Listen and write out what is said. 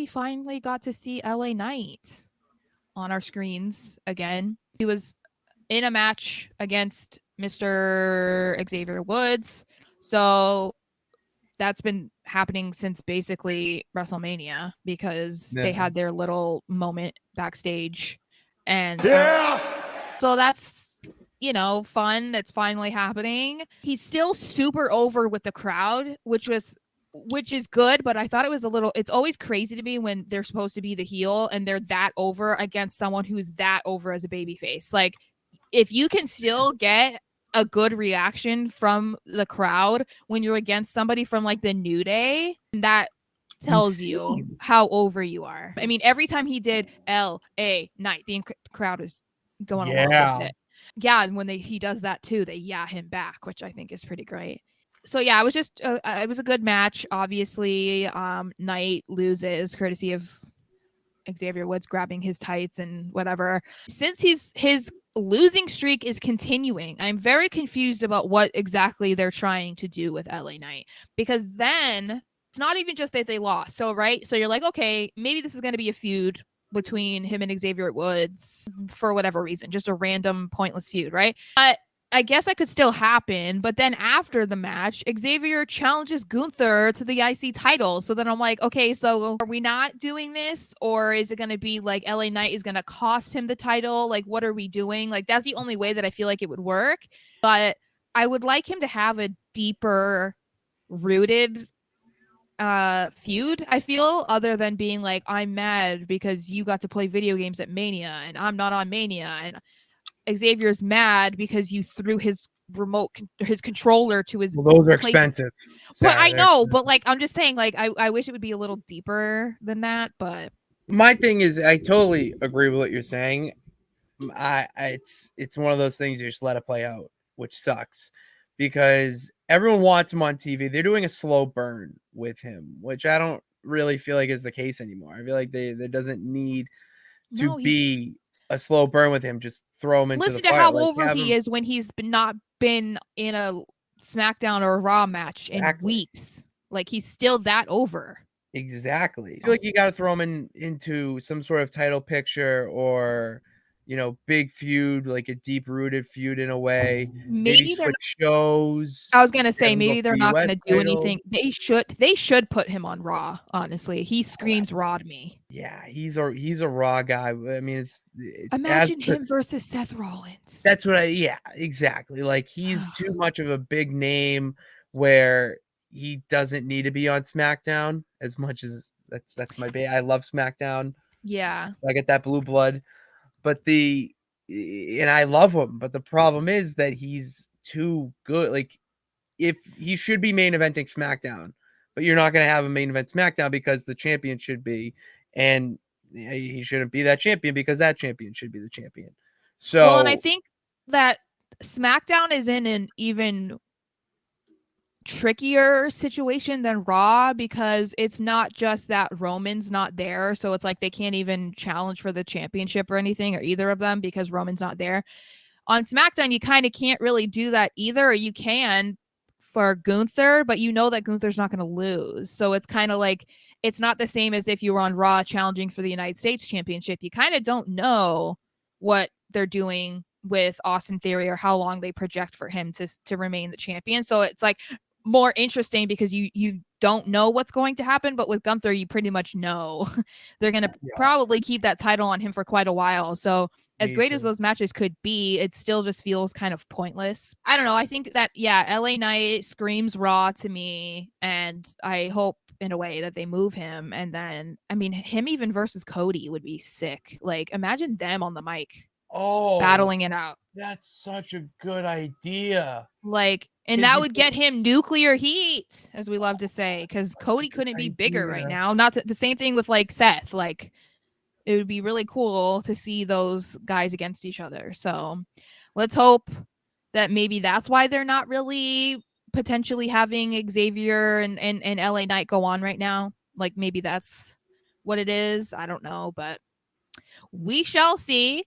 finally got to see LA Knight on our screens again. He was in a match against Mr. Xavier Woods. So that's been happening since basically WrestleMania because they had their little moment backstage. And so that's, fun. That's finally happening. He's still super over with the crowd, which is good, but I thought it was it's always crazy to me when they're supposed to be the heel and they're that over against someone who's that over as a babyface. Like, if you can still get a good reaction from the crowd when you're against somebody from like the New Day, that tells you how over you are. I mean, every time he did LA Knight, the crowd is going along with it. Yeah, and when he does that too, they him back, which I think is pretty great. So yeah, it was just it was a good match. Obviously, Knight loses courtesy of Xavier Woods grabbing his tights and whatever. Since his losing streak is continuing, I'm very confused about what exactly they're trying to do with LA Knight, because then it's not even just that they lost. So you're like, okay, maybe this is going to be a feud between him and Xavier Woods for whatever reason, just a random pointless feud, right? But I guess that could still happen. But then after the match, Xavier challenges Gunther to the IC title. So then I'm like, okay, so are we not doing this? Or is it going to be like LA Knight is going to cost him the title? Like, what are we doing? Like, that's the only way that I feel like it would work. But I would like him to have a deeper rooted feud, I feel, other than being like, I'm mad because you got to play video games at Mania and I'm not on Mania, and Xavier's mad because you threw his controller to his those are expensive. But I know, but like, I'm just saying, like, I wish it would be a little deeper than that. But my thing is, I totally agree with what you're saying. It's one of those things you just let it play out, which sucks because everyone wants him on TV. They're doing a slow burn with him, which I don't really feel like is the case anymore. I feel like there doesn't need to be a slow burn with him. Just throw him into the fire. Listen to how over he is when he's not been in a SmackDown or a Raw match in weeks. Like, he's still that over. Exactly. I feel like you got to throw him into some sort of title picture or, big feud, like a deep-rooted feud in a way. Maybe switch shows. I was gonna say maybe they're not gonna do anything. They should put him on Raw. Honestly, he screams Raw to me. Yeah, he's a Raw guy. I mean, imagine him versus Seth Rollins. That's what exactly. Like, he's too much of a big name where he doesn't need to be on SmackDown as much as that's my baby. I love SmackDown. Yeah, I get that blue blood, but and I love him. But the problem is that he's too good. Like, if he should be main eventing SmackDown, but you're not going to have a main event SmackDown because the champion should be, and he shouldn't be that champion because that champion should be the champion. So, well, and I think that SmackDown is in an even trickier situation than Raw because it's not just that Roman's not there, so it's like they can't even challenge for the championship or anything, or either of them, because Roman's not there. On SmackDown, you kind of can't really do that either, or you can for Gunther, but you know that Gunther's not going to lose. So it's kind of like, it's not the same as if you were on Raw challenging for the United States Championship. You kind of don't know what they're doing with Austin Theory or how long they project for him to remain the champion. So it's like more interesting because you don't know what's going to happen, but with Gunther, you pretty much know they're going to probably keep that title on him for quite a while. So as great as those matches could be, it still just feels kind of pointless. I don't know. I think that, LA Knight screams Raw to me, and I hope in a way that they move him. And then, I mean, him even versus Cody would be sick. Like, imagine them on the mic. Battling it out. That's such a good idea. Like, and that would get him nuclear heat, as we love to say, because Cody couldn't be bigger right now. The same thing with like Seth. Like, it would be really cool to see those guys against each other. So let's hope that maybe that's why they're not really potentially having Xavier and LA Knight go on right now. Like, maybe that's what it is. I don't know, but we shall see.